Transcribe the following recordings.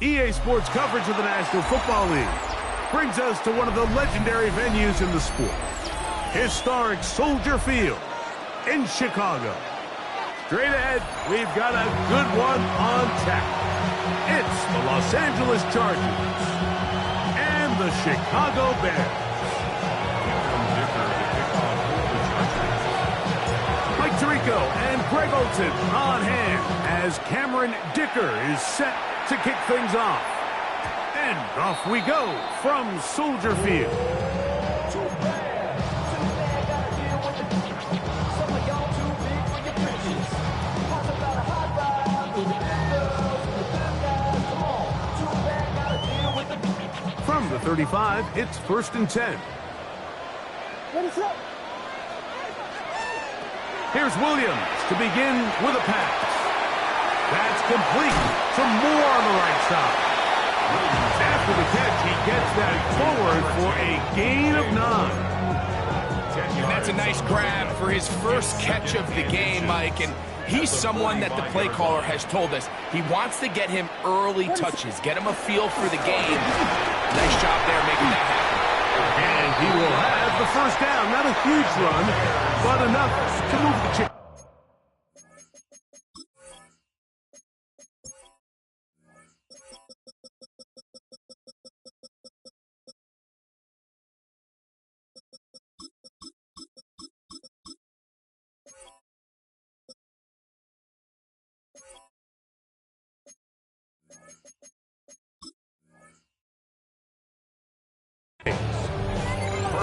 EA Sports coverage of the National Football League brings us to one of the legendary venues in the sport. Historic Soldier Field in Chicago. Straight ahead, we've got a good one on tap. It's the Los Angeles Chargers and the Chicago Bears. Mike Tirico and Greg Olsen on hand as Cameron Dicker is set to kick things off. And off we go from Soldier Field. From the 35, it's 1st and 10. Here's Williams to begin with a pass. That's complete. Some more on the right side. After the catch, he gets that forward for a gain of 9. And that's a nice grab for his first catch of the game, Mike. And he's someone that the play caller has told us he wants to get him early touches, get him a feel for the game. Nice job there making that happen. And he will have the first down. Not a huge run, but enough to move the chains.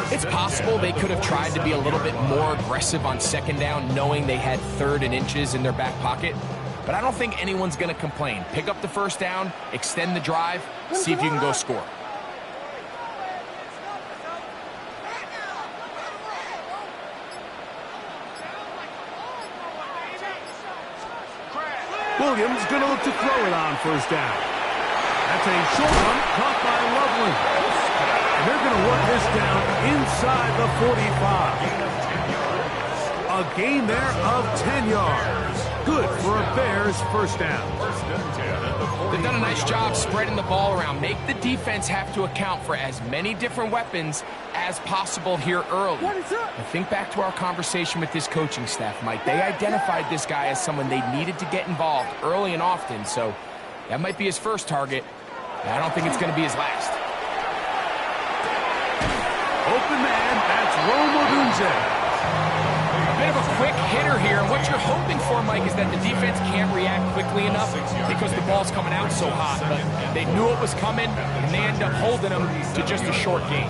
It's possible they could have tried to be a little bit more aggressive on 2nd down, knowing they had 3rd and inches in their back pocket. But I don't think anyone's going to complain. Pick up the 1st down, extend the drive, see if you can go score. Williams going to look to throw it on 1st down. That's a short one caught by Loveland. And they're going to work this down inside the 45. A gain there of 10 yards. Good for a Bears 1st down. They've done a nice job spreading the ball around. Make the defense have to account for as many different weapons as possible here early. And think back to our conversation with this coaching staff, Mike. They identified this guy as someone they needed to get involved early and often. So that might be his first target. I don't think it's going to be his last. Open man, that's Rome Odunze. A bit of a quick hitter here, and what you're hoping for, Mike, is that the defense can't react quickly enough because the ball's coming out so hot. But they knew it was coming, and they end up holding them to just a short gain.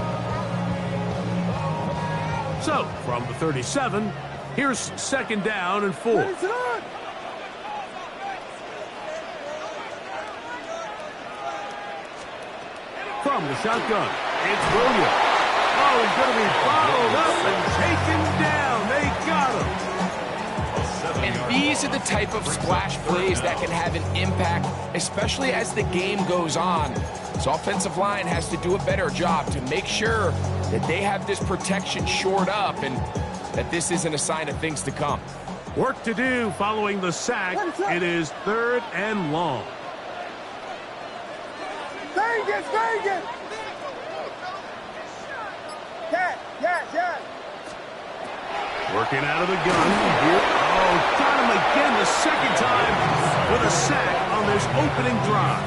So, from the 37, here's 2nd down and 4. From the shotgun, it's Williams. Oh, he's going to be followed up and taken down. They got him. And these are the type of splash plays that can have an impact, especially as the game goes on. This offensive line has to do a better job to make sure that they have this protection shored up and that this isn't a sign of things to come. Work to do following the sack. It is 3rd and long. Vegas! Yeah. Working out of the gun. Here. Oh, got him again the 2nd time with a sack on this opening drive.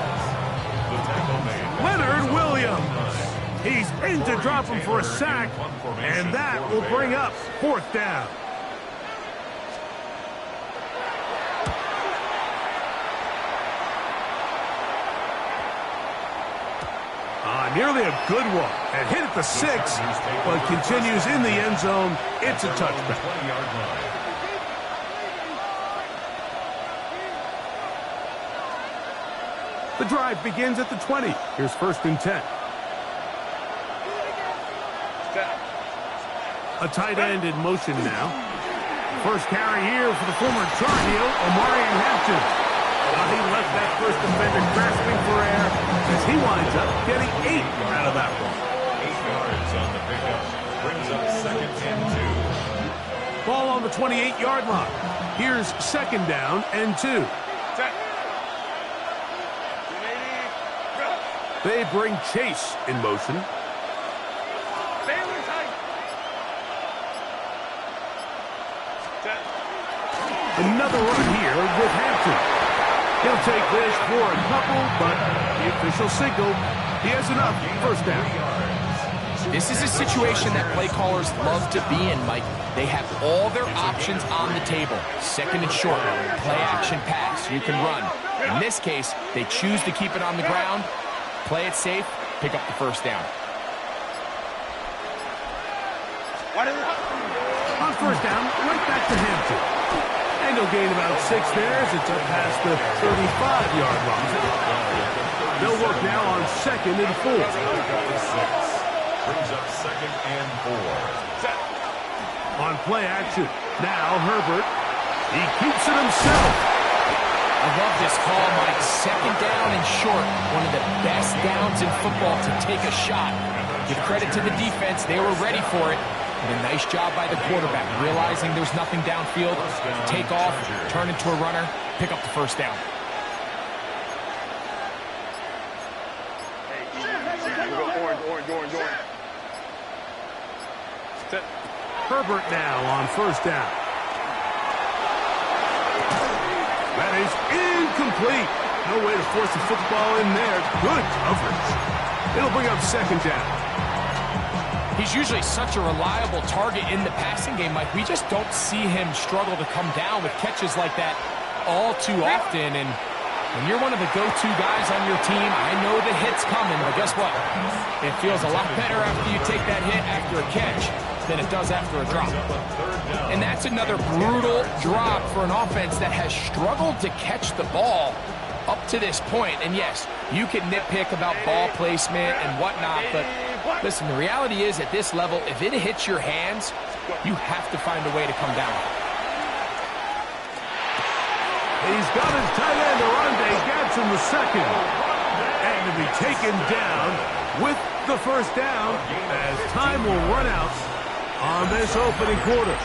Leonard Williams. He's in to drop him for a sack, and that will bring up 4th down. Nearly a good one. And hit at the 6, but continues in the end zone. It's a touchback. The drive begins at the 20. Here's 1st and 10. A tight end in motion now. First carry here for the former Tar Heel, Omarion Hampton. He left that first defender grasping for air as he winds up getting 8 out of that one. 8 yards on the pickup. Brings up 2nd and 2. Ball on the 28-yard line. Here's 2nd down and 2. They bring Chase in motion. Another run here with Hampton. He'll take this for a couple, but the official signal, he has enough. First down. This is a situation that play callers love to be in, Mike. They have all their options on the table. Second and short, play action pass, you can run. In this case, they choose to keep it on the ground, play it safe, pick up the first down. On first down, right back to Hampton. And he'll gain about 6 there as it's up past the 35-yard line. They'll work now on 2nd and 4. Brings up 2nd and 4. On play action, now Herbert. He keeps it himself. I love this call, Mike. 2nd down and short. One of the best downs in football to take a shot. Give credit to the defense. They were ready for it. And a nice job by the quarterback, realizing there's nothing downfield. Take off, turn into a runner, pick up the first down. Orange. Herbert now on first down. That is incomplete. No way to force the football in there. Good coverage. It'll bring up 2nd down. He's usually such a reliable target in the passing game, Mike. We just don't see him struggle to come down with catches like that all too often. And when you're one of the go-to guys on your team, I know the hit's coming, but guess what? It feels a lot better after you take that hit after a catch than it does after a drop. And that's another brutal drop for an offense that has struggled to catch the ball up to this point. And yes, you can nitpick about ball placement and whatnot, but listen, the reality is at this level, if it hits your hands, you have to find a way to come down. He's got his tight end, Arande Gadsden, the second. And to be taken down with the first down as time will run out on this opening quarter.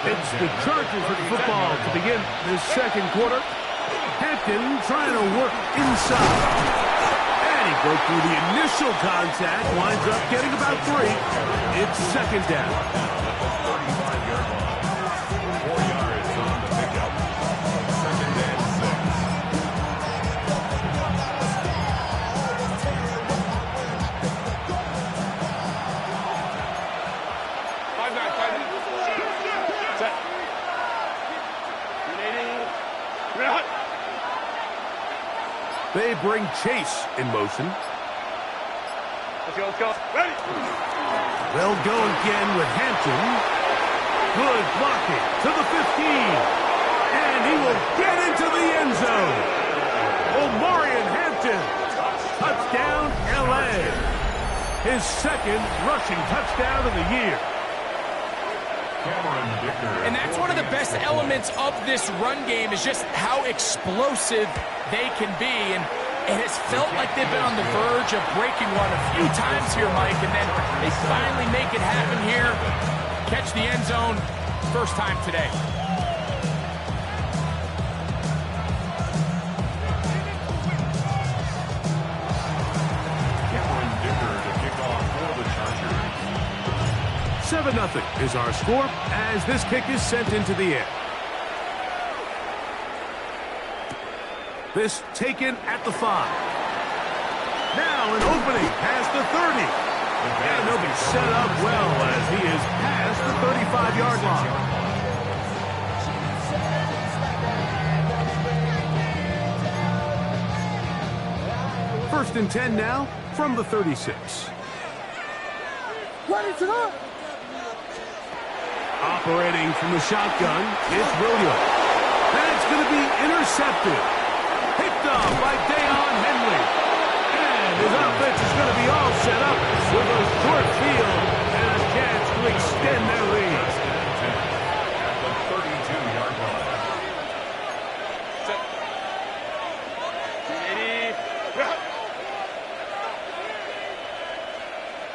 It's the Chargers with the football to begin this second quarter. Hampton trying to work inside. And he broke through the initial contact, winds up getting about 3. It's 2nd down. 35-yard line. 4 yards on the pickup. 2nd and 6. They bring Chase in motion. Let's go. Ready. They'll go again with Hampton. Good blocking to the 15. And he will get into the end zone. Omarion Hampton. Touchdown, L.A. His 2nd rushing touchdown of the year. And that's one of the best elements of this run game is just how explosive they can be. And it has felt like they've been on the verge of breaking one a few times here, Mike, and then they finally make it happen here. Catch the end zone, first time today. Cameron Dicker to kick off for the Chargers. 7-0 is our score as this kick is sent into the air. This taken at the 5. Now an opening past the 30. And he'll be set up well as he is past the 35-yard line. First and 10 now from the 36. Operating from the shotgun, it's Williams. And it's going to be intercepted. Picked up by Deion Henley. And his offense is going to be all set up with a short field and a chance to extend their lead. At the 32-yard line.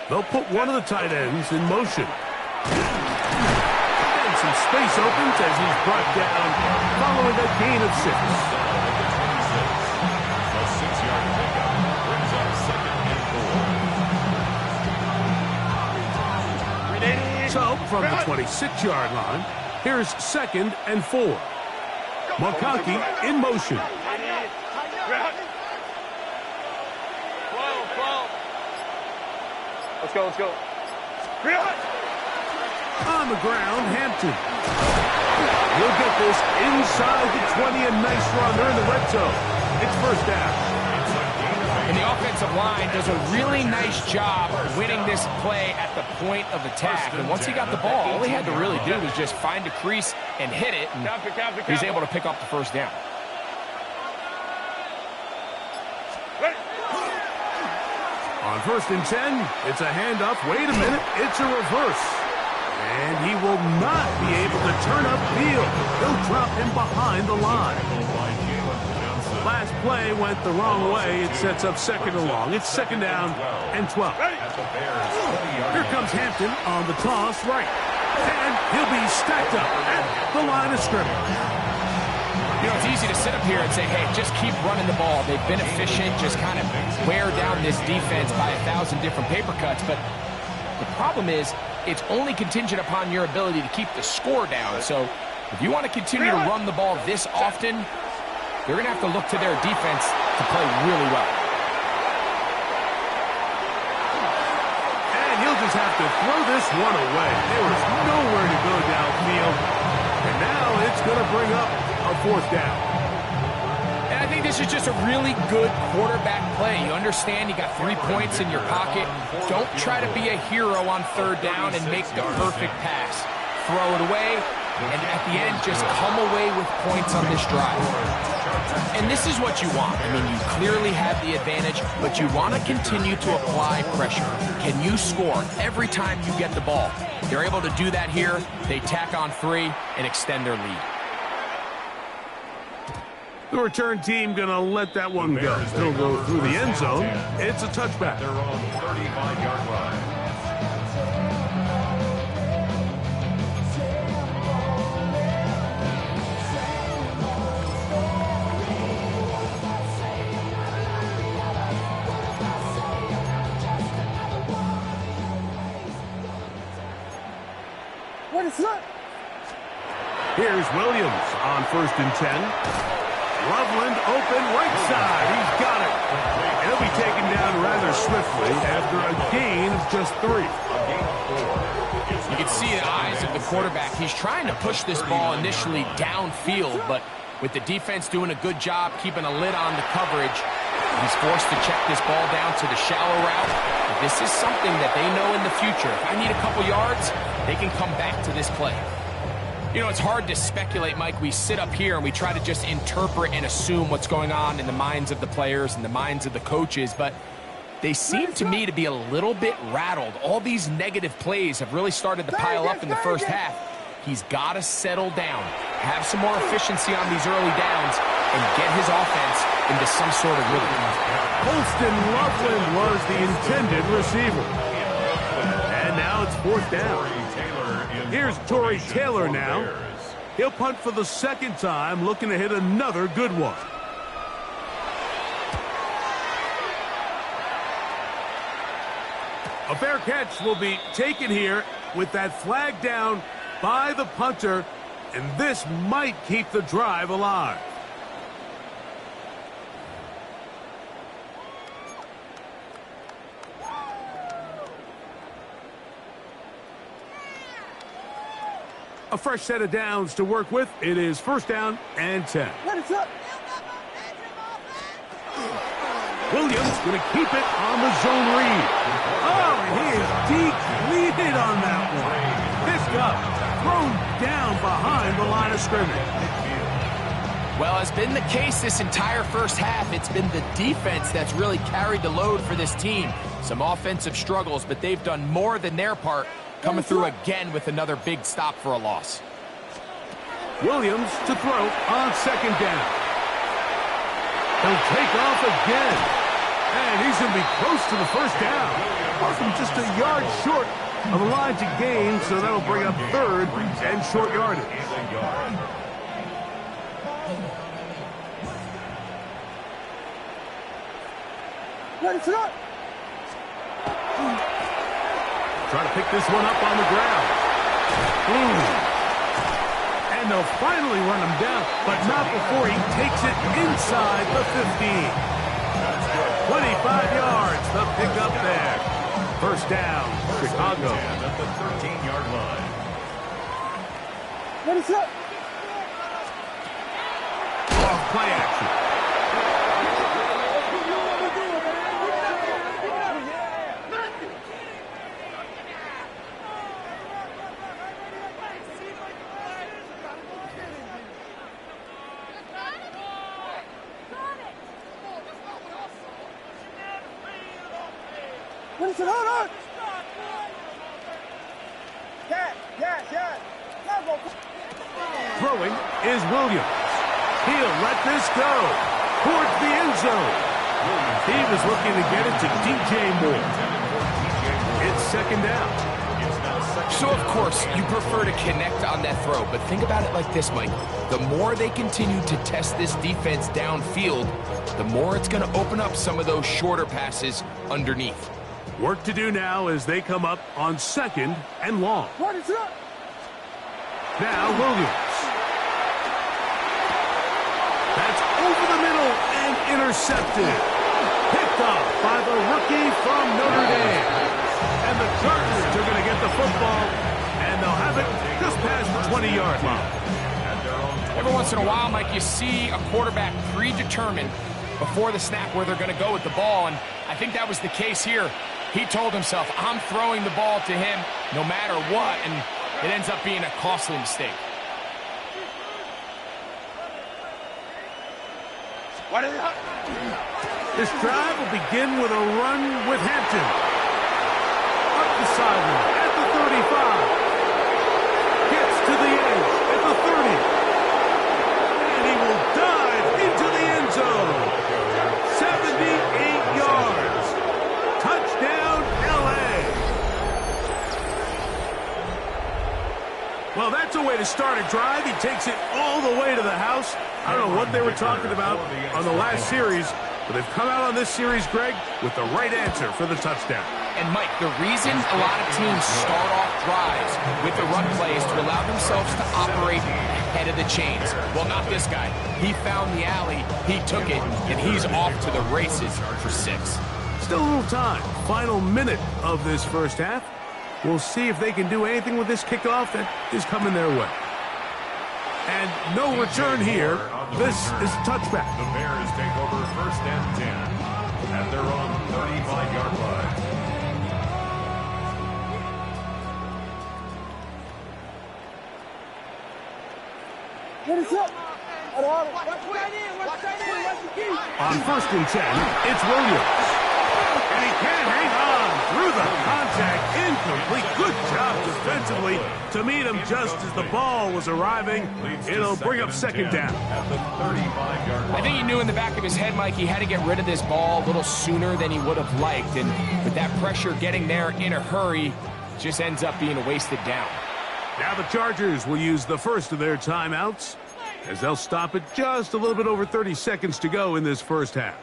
They'll put one of the tight ends in motion. And some space opens as he's brought down following a gain of 6. from the 26-yard line. Here's 2nd and 4. McConkey in motion. Let's go, let's go. On the ground, Hampton. He'll get this inside the 20, a nice run. They're in the red zone. It's first down. And the offensive line does a really nice job winning this play at the point of attack. And once he got the ball, all he had to really do was just find a crease and hit it. And he's able to pick up the first down. On 1st and 10, it's a handoff. Wait a minute, it's a reverse. And he will not be able to turn upfield. He'll drop him behind the line. Last play went the wrong way. It sets up 2nd and long. It's 2nd down and 12. Here comes Hampton on the toss right. And he'll be stacked up at the line of scrimmage. You know, it's easy to sit up here and say, hey, just keep running the ball. They've been efficient, just kind of wear down this defense by 1,000 different paper cuts. But the problem is, it's only contingent upon your ability to keep the score down. So if you want to continue to run the ball this often, they're going to have to look to their defense to play really well. And he'll just have to throw this one away. There was nowhere to go downfield. And now it's going to bring up a 4th down. And I think this is just a really good quarterback play. You understand you got 3 points in your pocket. Don't try to be a hero on 3rd down and make the perfect pass. Throw it away, and at the end, just come away with points on this drive. And this is what you want. I mean, you clearly have the advantage, but you want to continue to apply pressure. Can you score every time you get the ball? They're able to do that here. They tack on 3 and extend their lead. The return team going to let that one go. They'll go through the end zone. It's a touchback. They're on the 35-yard line. What is that? Here's Williams on 1st and 10. Loveland open right side. He's got it. And he'll be taken down rather swiftly after a gain of just 3. You can see the eyes of the quarterback. He's trying to push this ball initially downfield, but with the defense doing a good job keeping a lid on the coverage, he's forced to check this ball down to the shallow route. This is something that they know in the future. If I need a couple yards, they can come back to this play. You know, it's hard to speculate, Mike. We sit up here and we try to just interpret and assume what's going on in the minds of the players and the minds of the coaches, but they seem to me to be a little bit rattled. All these negative plays have really started to pile up in the first half. He's got to settle down, have some more efficiency on these early downs, and get his offense into some sort of rhythm. Holston Loveland was the intended receiver. And now it's 4th down. Here's Torrey Taylor now. He'll punt for the 2nd time, looking to hit another good one. A fair catch will be taken here with that flag down by the punter, and this might keep the drive alive. A fresh set of downs to work with. It is 1st down and 10. What is up? Williams going to keep it on the zone read. Oh, he is depleted on that one. Picked up, thrown down behind the line of scrimmage. Well, it's been the case this entire first half. It's been the defense that's really carried the load for this team. Some offensive struggles, but they've done more than their part, coming through again with another big stop for a loss. Williams to throw on 2nd down. He'll take off again. And he's going to be close to the 1st down. From just a yard short of the line to gain, so that'll bring up 3rd and short yardage. Ready to go. Trying to pick this one up on the ground. And they'll finally run him down, but not before he takes it inside the 15. 25 yards, the pickup there. First down, Chicago. At the 13-yard line. What is up? Off play action. What is it? Hold on! Yes. Throwing is Williams. He'll let this go towards the end zone. He was looking to get it to DJ Moore. It's second down. So, of course, you prefer to connect on that throw, but think about it like this, Mike. The more they continue to test this defense downfield, the more it's going to open up some of those shorter passes underneath. Work to do now as they come up on second and long. What is up? Now Williams. That's over the middle and intercepted. Picked up by the rookie from Notre Dame. And the Chargers are going to get the football, and they'll have it just past the 20-yard line. Every once in a while, Mike, you see a quarterback predetermined before the snap where they're going to go with the ball, and I think that was the case here. He told himself, I'm throwing the ball to him no matter what, and it ends up being a costly mistake. This drive will begin with a run with Hampton. Up the sideline at the 35. Gets to the edge at the 30. And he will dive into the end zone. 78 yards. Touchdown, L.A. Well, that's a way to start a drive. He takes it all the way to the house. I don't know what they were talking about on the last series, but they've come out on this series, Greg, with the right answer for the touchdown. And, Mike, the reason a lot of teams start off drives with the run play is to allow themselves to operate ahead of the chains. Well, not this guy. He found the alley, he took it, and he's off to the races for 6. Still a little time. Final minute of this first half. We'll see if they can do anything with this kickoff that is coming their way. And no return here. This is a touchback. The Bears take over first and 10 at their own 35-yard line. What is up? On first and 10, it's Williams. And he can't hang on through the contact. Incomplete. Good job defensively to meet him just as the ball was arriving. It'll bring up second down. At the 35-yard line. I think he knew in the back of his head, Mike, he had to get rid of this ball a little sooner than he would have liked. And with that pressure getting there in a hurry, just ends up being a wasted down. Now the Chargers will use the first of their timeouts as they'll stop it just a little bit over 30 seconds to go in this first half.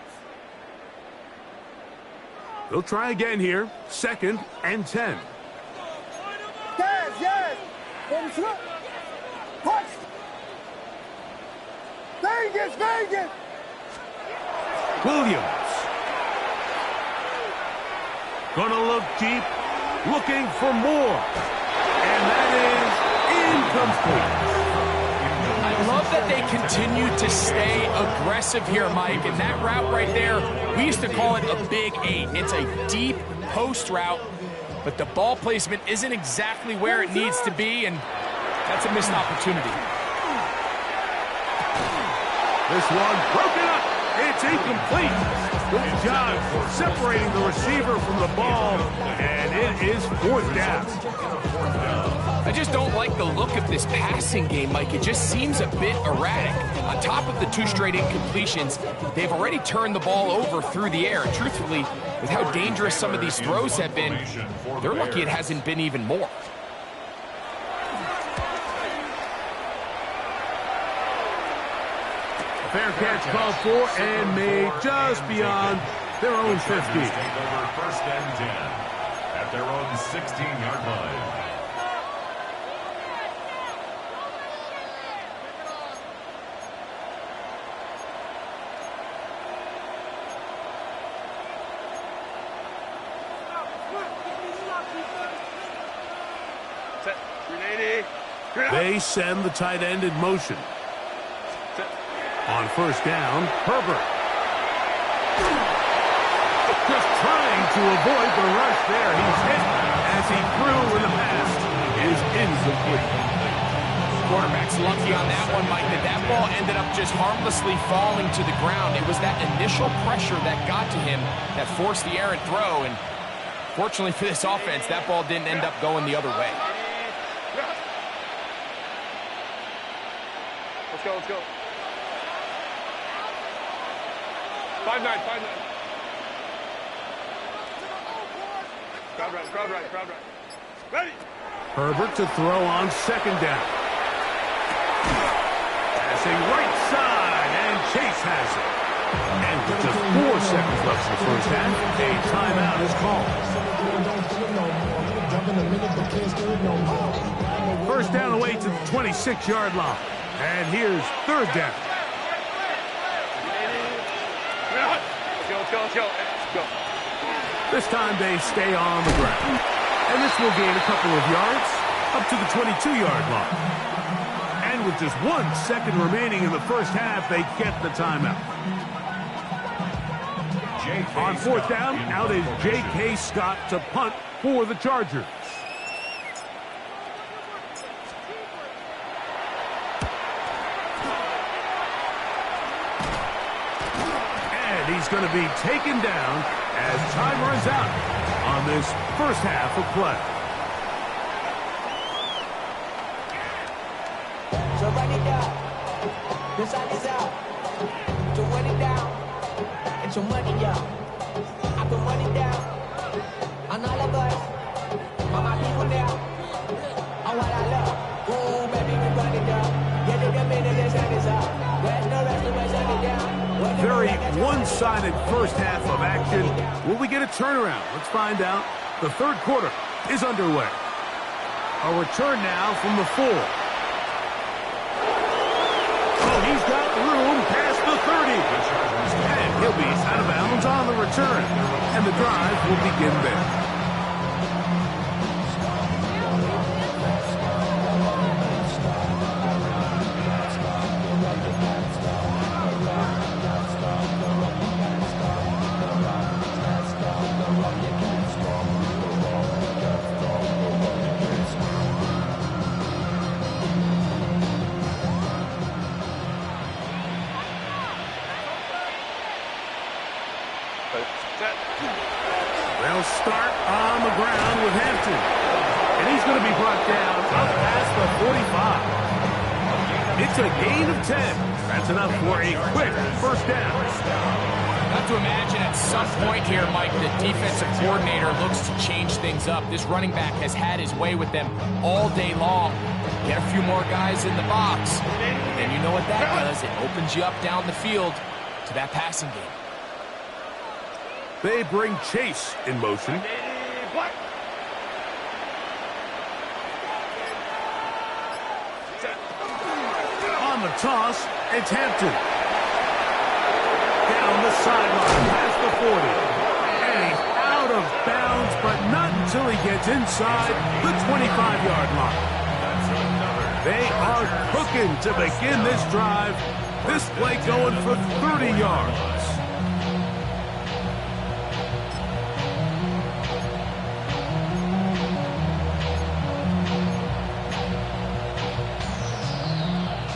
They'll try again here. Second and 10. Yes. What is up? Punch. Vegas. Williams. Gonna look deep. Looking for more. And that is incomplete. I love that they continue to stay aggressive here, Mike, and that route right there, we used to call it a big 8. It's a deep post route, but the ball placement isn't exactly where it needs to be, and that's a missed opportunity. This one broken up. It's incomplete. Good job separating the receiver from the ball, and it is fourth down. I just don't like the look of this passing game, Mike. It just seems a bit erratic. On top of the 2 straight incompletions, they've already turned the ball over through the air. And truthfully, with how dangerous some of these throws have been, they're lucky it hasn't been even more. Fair catch called for and made just beyond their own 50. Take over first and 10 at their own 16-yard line. They send the tight end in motion. On first down, Herbert. Just trying to avoid the rush there. He's hit as he threw when the pass is incomplete. Quarterback's lucky on that one, Mike, that ball ended up just harmlessly falling to the ground. It was that initial pressure that got to him that forced the errant throw, and fortunately for this offense, that ball didn't end up going the other way. Let's go, let's go. 5-9, 5-9. Crowd right, crowd right, crowd right. Ready! Herbert to throw on second down. Passing right side, and Chase has it. And with just 4 seconds left in the first half, a timeout is called. First down away to the 26-yard line. And here's third down. Let's go, let's go, let's go. This time they stay on the ground. And this will gain a couple of yards up to the 22-yard line. And with just 1 second remaining in the first half, they get the timeout. On fourth down, out is J.K. Scott to punt for the Chargers. And he's going to be taken down as time runs out on this first half of play. So run it down. The sun is out. To run it down. And your money up. I can run it down. On all of us. On my people now. On what I love. Ooh, baby, we run it down. Get it a minute, the sun is out. There's no rest of us, shut it down. Very one-sided first half of action. Will we get a turnaround? Let's find out. The third quarter is underway. A return now from the 4. Oh, he's got room past the 30. And he'll be out of bounds on the return. And the drive will begin there. They'll start on the ground with Hampton. And he's going to be brought down up past the 45. It's a gain of 10. That's enough for a quick first down. Have to imagine at some point here, Mike, the defensive coordinator looks to change things up. This running back has had his way with them all day long. Get a few more guys in the box, and you know what that does. It opens you up down the field to that passing game. They bring Chase in motion. On the toss, it's Hampton. Down the sideline, past the 40. And he's out of bounds, but not until he gets inside the 25-yard line. They are cooking to begin this drive. This play going for 30 yards.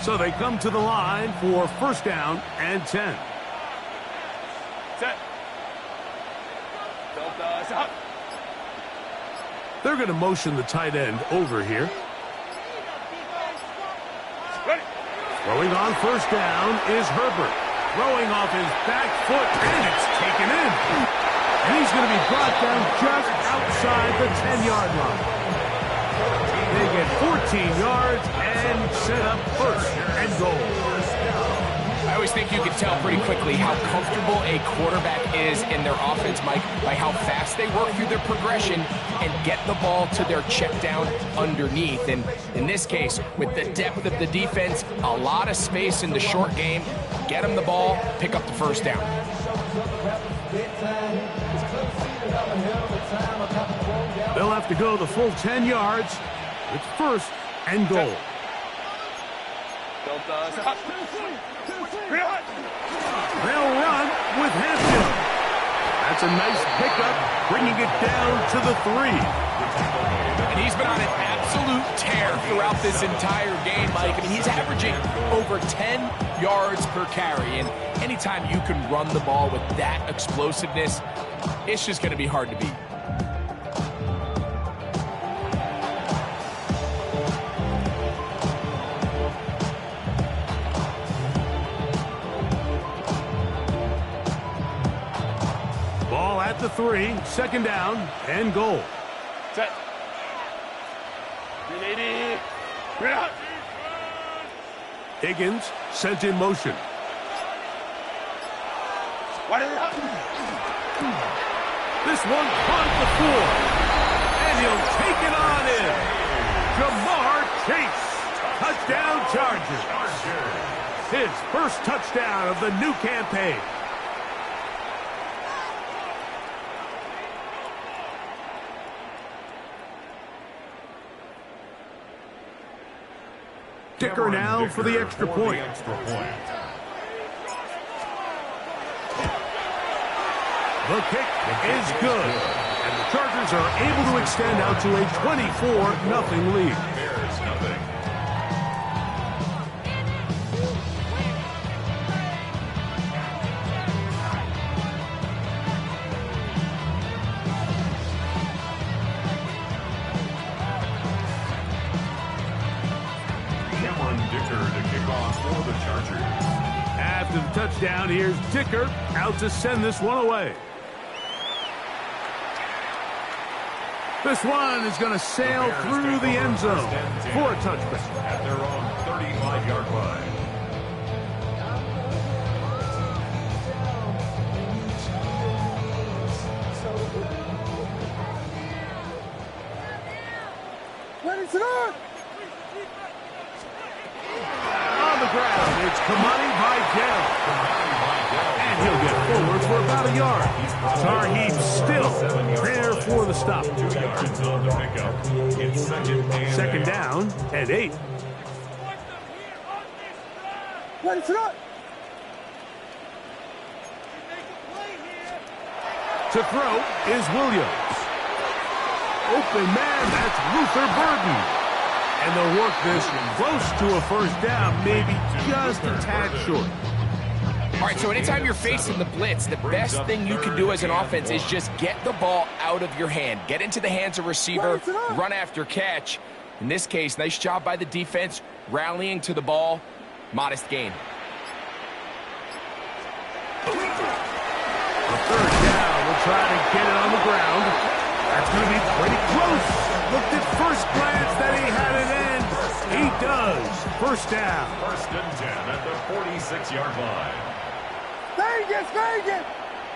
So they come to the line for first down and 10. Set. Stop. They're going to motion the tight end over here. Ready. Throwing on first down is Herbert. Throwing off his back foot, and it's taken in. And he's going to be brought down just outside the 10-yard line. They get 14 yards and set up first and goal. I always think you can tell pretty quickly how comfortable a quarterback is in their offense, Mike, by how fast they work through their progression and get the ball to their check down underneath. And in this case, with the depth of the defense, a lot of space in the short game, get them the ball, pick up the first down. They'll have to go the full 10 yards. It's first and goal. They'll run with Hampton. That's a nice pickup, bringing it down to the 3. And he's been on an absolute tear throughout this entire game, Mike. I mean, he's averaging over 10 yards per carry. And anytime you can run the ball with that explosiveness, it's just going to be hard to beat. Ball at the 3, second down and goal. Set. 380. Bring it out. Higgins sent in motion. Wide it out. This one caught at the 4. And he'll take it on in. Jamar Chase. Touchdown Chargers. His first touchdown of the new campaign. Dicker now for the extra point. The kick is good. And the Chargers are able to extend out to a 24-0 lead. Bears nothing. After the touchdown, here's Dicker out to send this one away. This one is going to sail through the end zone for a touchback. At their own 35-yard line. Ready to run. On the ground, it's Kamani Vidal. And he'll get forward for about a yard. Tarheeb still there for the stop. 2 yards on the pickup. It's Second down and 8. Ready to run. To throw is Williams. Open man, that's Luther Burden. And they'll work this close to a first down, maybe just a tad short. All right, so anytime you're facing the blitz, the best thing you can do as an offense is just get the ball out of your hand. Get into the hands of receiver, run after catch. In this case, nice job by the defense, rallying to the ball. Modest gain. A third down, we'll try to get it on the ground. That's going to be pretty close. Looked at first glance that he had it in. He does. First down. First and 10 at the 46-yard line. Vegas, Vegas.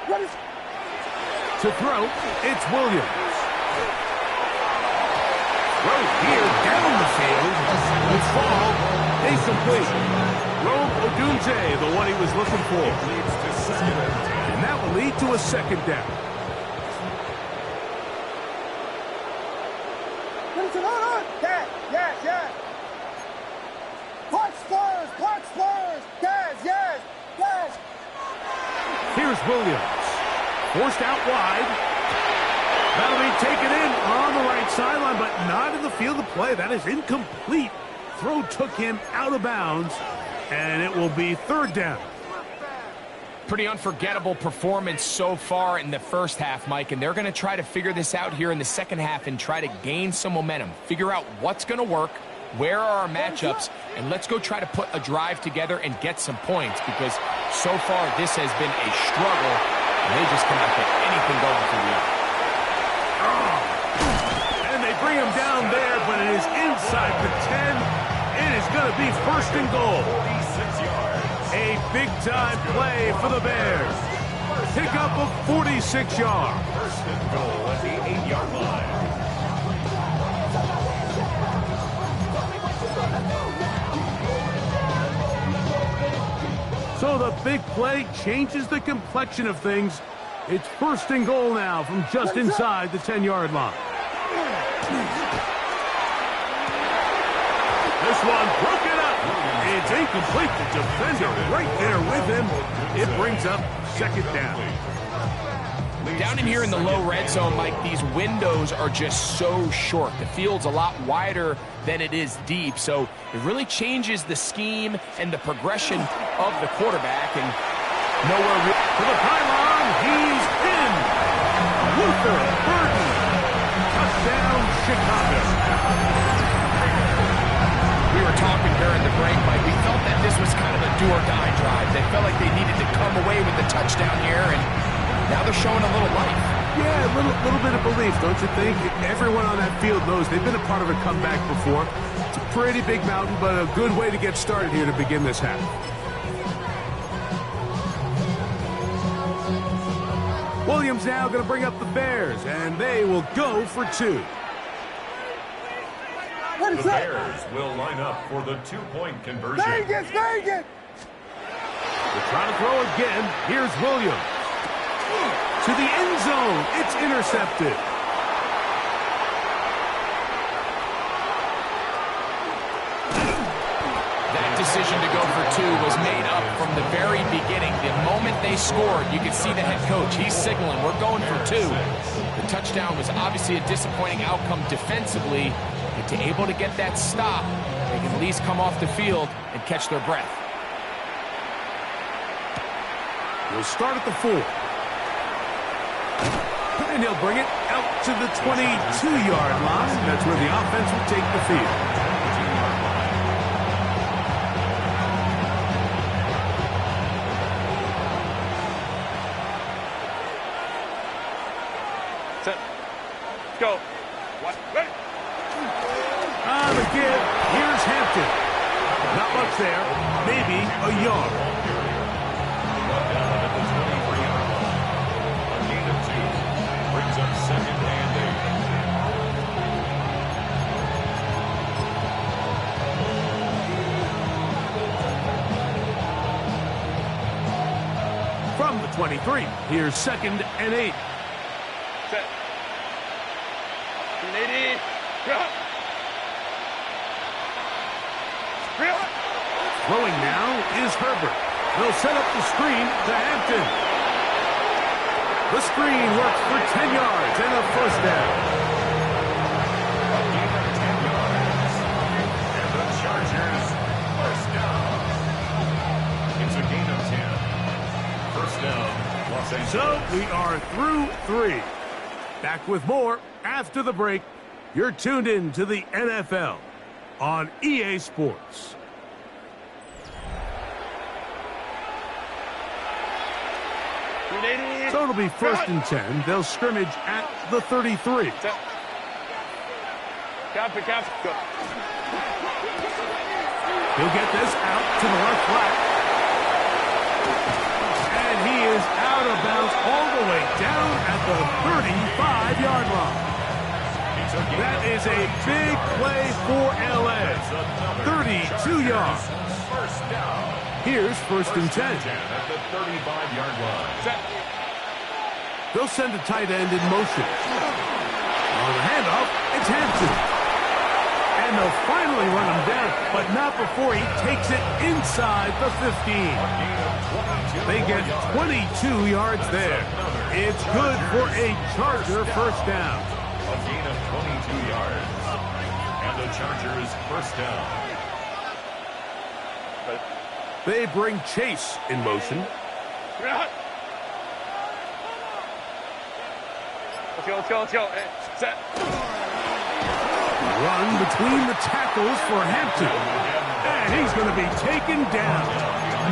Ready. To throw, it's Williams. Throw here down the field. It's fall. Incomplete. Rome Odunze, the one he was looking for. Leads to second and 10. And that will lead to a second down. Ready to run. Yes, yes, yes. Punch Spurs, punch Spurs. Yes, yes, yes. Here's Williams. Forced out wide. That'll be taken in on the right sideline, but not in the field of play. That is incomplete. Throw took him out of bounds, and it will be third down. Pretty unforgettable performance so far in the first half, Mike, and they're going to try to figure this out here in the second half and try to gain some momentum. Figure out what's going to work, where are our matchups, and let's go try to put a drive together and get some points, because so far this has been a struggle, and they just cannot get anything going for the And they bring him down there, but it is inside the 10. It is going to be first and goal. 46 yards. A big-time play for the Bears. Pick up of 46 yards. First and goal at the 8-yard line. So the big play changes the complexion of things. It's first and goal now from just inside the 10-yard line. This one broken up. It's It's incomplete. The defender right there with him. It brings up second down. Down in here in the low red zone, Mike, these windows are just so short. The field's a lot wider than it is deep, so it really changes the scheme and the progression of the quarterback. And nowhere to the pylon, he's in. Luther Burden, touchdown Chicago. We were talking during the break, Mike. We felt that this was kind of a do-or-die drive. They felt like they needed to come away with the touchdown here, and now they're showing a little life. Yeah, a little bit of belief, don't you think? Everyone on that field knows they've been a part of a comeback before. It's a pretty big mountain, but a good way to get started here to begin this half. Williams now going to bring up the Bears, and they will go for two. The Bears will line up for the two-point conversion. Vegas, Vegas! They're trying to throw again. Here's Williams. To the end zone. It's intercepted. That decision to go for two was made up from the very beginning. The moment they scored, you could see the head coach. He's signaling, we're going for two. The touchdown was obviously a disappointing outcome defensively, but to able to get that stop, they can at least come off the field and catch their breath. We'll start at the 4. And he'll bring it out to the 22-yard line. That's where the offense will take the field. Set. Go. What? Ready? On the give, here's Hampton. Not much there. Maybe a yard. Brings up second and 8. From the 23, here's second and 8. Set. 180. Go. Throwing now is Herbert. They'll set up the screen to Hampton. The screen works for 10 yards and a first down. A gain of 10 yards. And the Chargers, first down. It's a gain of 10. First down, Los Angeles. So we are through 3. Back with more after the break. You're tuned in to the NFL on EA Sports. So it'll be first and 10. They'll scrimmage at the 33. Copy. Go. He'll get this out to the left flat. And he is out of bounds all the way down at the 35-yard line. That is a big play for LA. 32 yards. First down. Here's first and 10. At the 35-yard line. Set. They'll send a tight end in motion. On the handoff, it's Hampton. And they'll finally run him down, but not before he takes it inside the 15. They get 22 yards there. It's good for a Charger first down. A gain of 22 yards. And the Chargers first down. They bring Chase in motion. Let's go. Set. Run between the tackles for Hampton. And he's going to be taken down.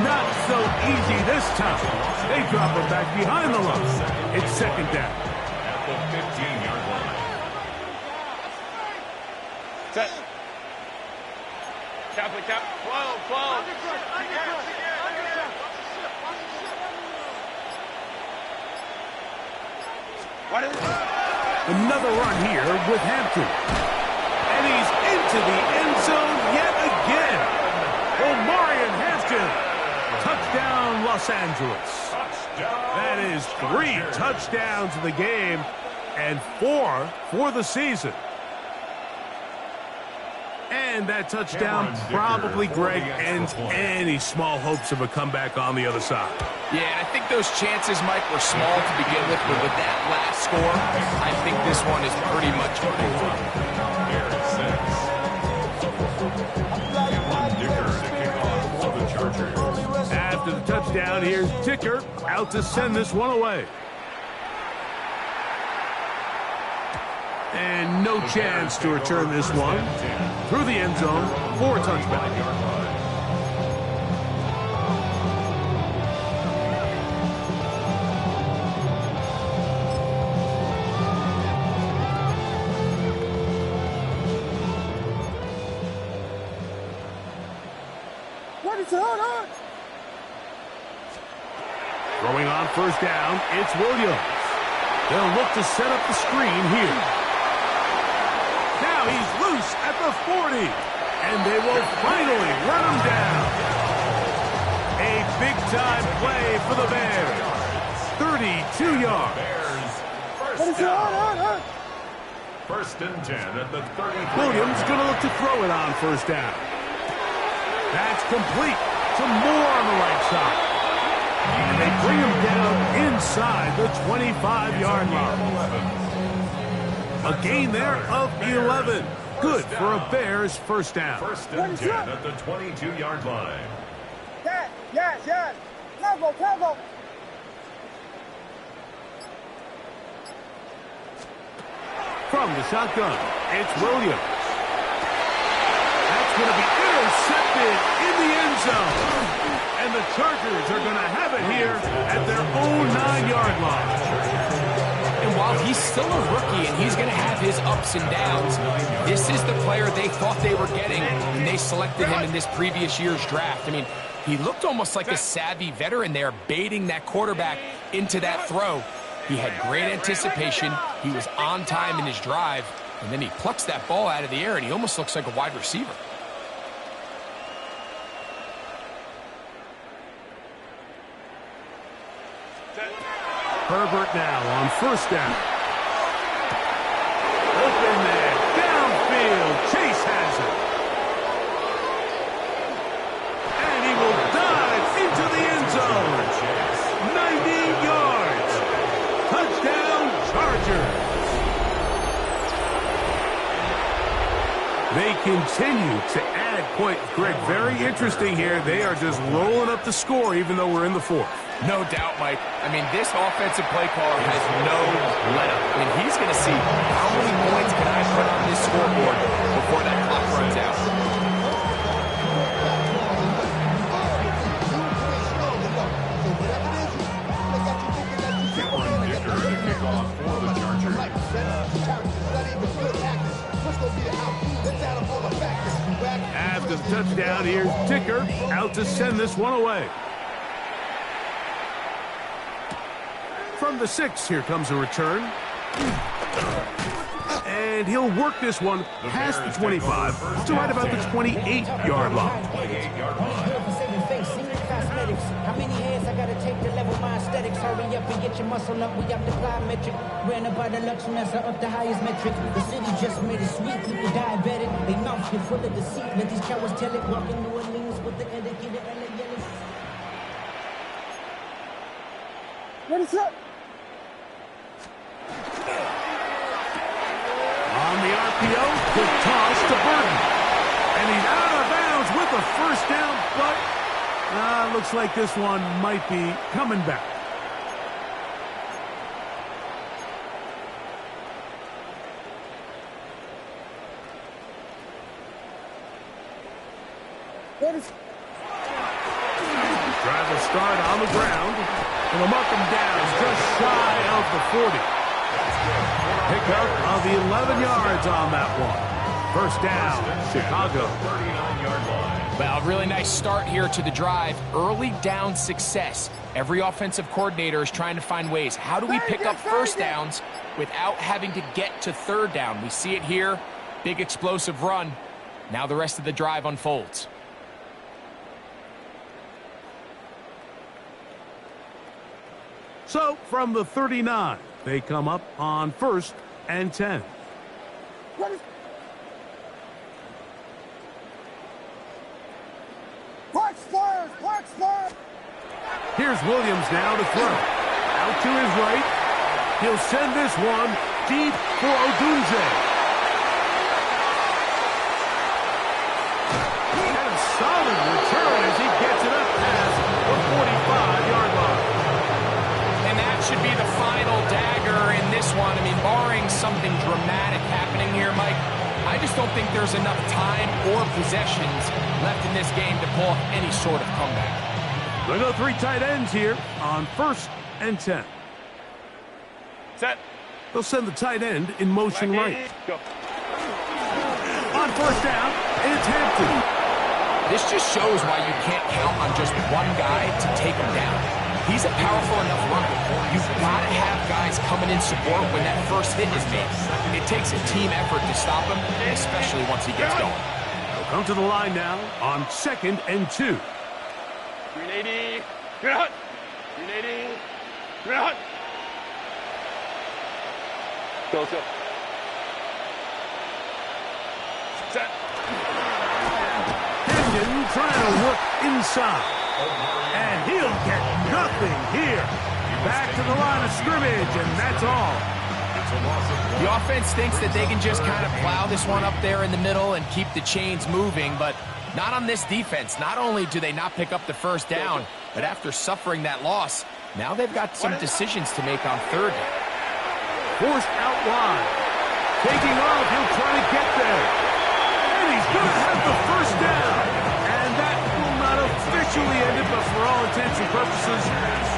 Not so easy this time. They drop him back behind the line. It's second down. At the 15-yard line. Set. Cap. 12. What is it? Another run here with Hampton. And he's into the end zone yet again. Omarion Hampton. Touchdown, Los Angeles. That is 3 touchdowns in the game and 4 for the season. And And that touchdown probably, Greg, ends any small hopes of a comeback on the other side. Yeah, and I think those chances, Mike, were small to begin with, but with that last score, I think this one is pretty much over. After the touchdown, here's Dicker out to send this one away. And no chance to return this one through the end zone for a touchback. Throwing on first down, it's Williams. They'll look to set up the screen here. Now he's loose at the 40, and they will finally run him down. A big-time play for the Bears. 32 yards. First and 10 at the 30. Williams going to look to throw it on first down. That's complete. Some more on the right side. And they bring him down inside the 25-yard line. A gain there of 11. Good for a Bears first down. First and 10 at the 22-yard line. Yes. Cover. From the shotgun, it's Williams. That's going to be intercepted in the end zone. And the Chargers are going to have it here at their own 9-yard line. And while he's still a rookie and he's going to have his ups and downs, this is the player they thought they were getting when they selected him in this previous year's draft. I mean, he looked almost like a savvy veteran there, baiting that quarterback into that throw. He had great anticipation. He was on time in his drive, and then he plucks that ball out of the air, and he almost looks like a wide receiver. Herbert now on first down. Open there, downfield. Chase has it. And he will dive into the end zone. 90 yards. Touchdown, Chargers. They continue to add points. Greg, very interesting here. They are just rolling up the score even though we're in the fourth. No doubt, Mike. I mean, this offensive play caller has no let-up. I mean, he's going to see how many points can I put on this scoreboard before that clock runs out. Dicker to kick off for the Chargers. After the touchdown, here's Dicker out to send this one away. From the 6, here comes a return. And he'll work this one past the 25 to right about the 28-yard line. How many hands I gotta take to level my aesthetics? Hurry up and get your muscle up. We up the plyometric. Ran up by the luxuries up the highest metric. The city just made it sweet. People diabetic. They mouth get full of deceit. Let these cowards tell it. Walking New Orleans with the etiquette of LA yellow. What is up? On the RPO, good toss to Burton. And he's out of bounds with a first down, but looks like this one might be coming back. Drive will start on the ground. And they'll mark him down just shy of the 40. Pickup of 11 yards on that one. First down, Chicago. 39-yard line. Well, really nice start here to the drive. Early down success. Every offensive coordinator is trying to find ways. How do we pick up first downs without having to get to third down? We see it here. Big explosive run. Now the rest of the drive unfolds. So, from the 39, they come up on 1st and 10. Work smart. Here's Williams now to throw. Out to his right. He'll send this one deep for Odunze. And a solid return as he gets it up past the 45-yard line. And that should be the final dagger in this one. I mean, barring something dramatic happening here, Mike, I just don't think there's enough time or possessions left in this game to pull any sort of comeback. They go 3 tight ends here on 1st and 10. Set. They'll send the tight end in motion right. Go. On 1st down, it's Hampton. This just shows why you can't count on just one guy to take him down. He's a powerful enough runner. You've got to have guys coming in support when that first hit is made. It takes a team effort to stop him, especially once he gets going. They'll come to the line now on 2nd and 2. 380. You're hot. 380. You're hot. Go, go. Set. Hendon trying to work inside. And he'll get nothing here. Back to the line of scrimmage, and that's all. The offense thinks that they can just kind of plow this one up there in the middle and keep the chains moving, but not on this defense. Not only do they not pick up the 1st down, but after suffering that loss, now they've got some decisions to make on 3rd down. Forced out wide. Taking off, he'll try to get there. And he's going to have the 1st down. And that will not officially end it, but for all intents and purposes,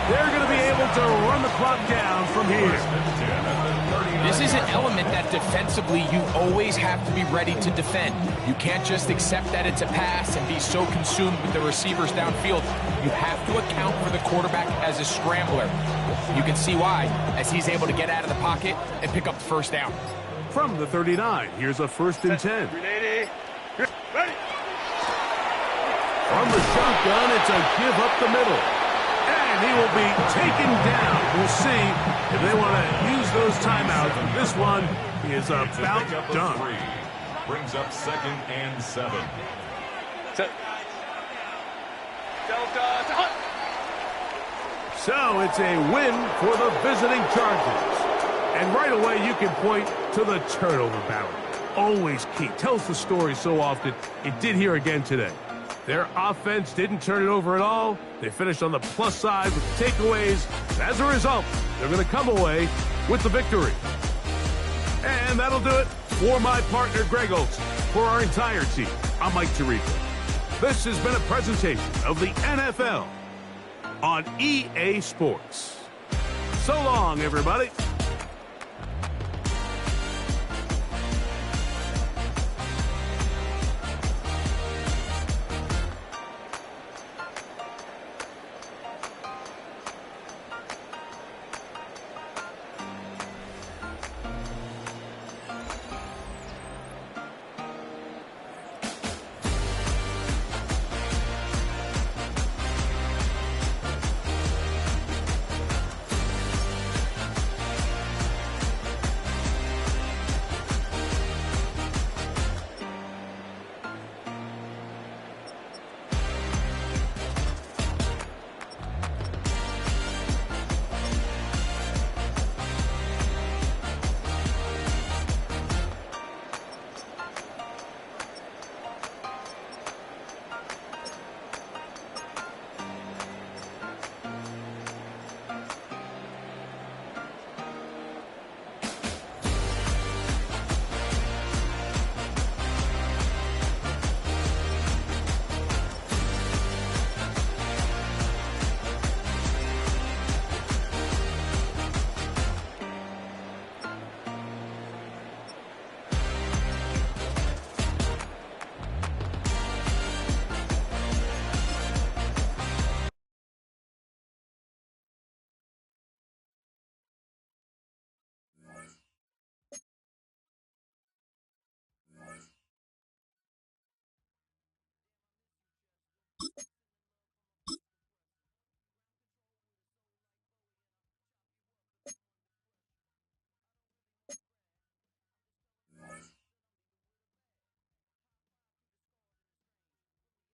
they're going to be able to run the clock down from here. This is an element that defensively you always have to be ready to defend. You can't just accept that it's a pass and be so consumed with the receivers downfield. You have to account for the quarterback as a scrambler. You can see why, as he's able to get out of the pocket and pick up the 1st down. From the 39, here's a 1st and 10. 380. Ready. From the shotgun, it's a give up the middle. And he will be taken down. We'll see if they want to use those timeouts. This one is about done. 3. Brings up 2nd and 7. Set. Delta. Hot. So it's a win for the visiting Chargers. And right away you can point to the turnover battle. Always key. Tells the story so often. It did here again today. Their offense didn't turn it over at all. They finished on the plus side with takeaways. And as a result, they're going to come away with the victory. And that'll do it for my partner, Greg Olsen. For our entire team, I'm Mike Tirico. This has been a presentation of the NFL on EA Sports. So long, everybody.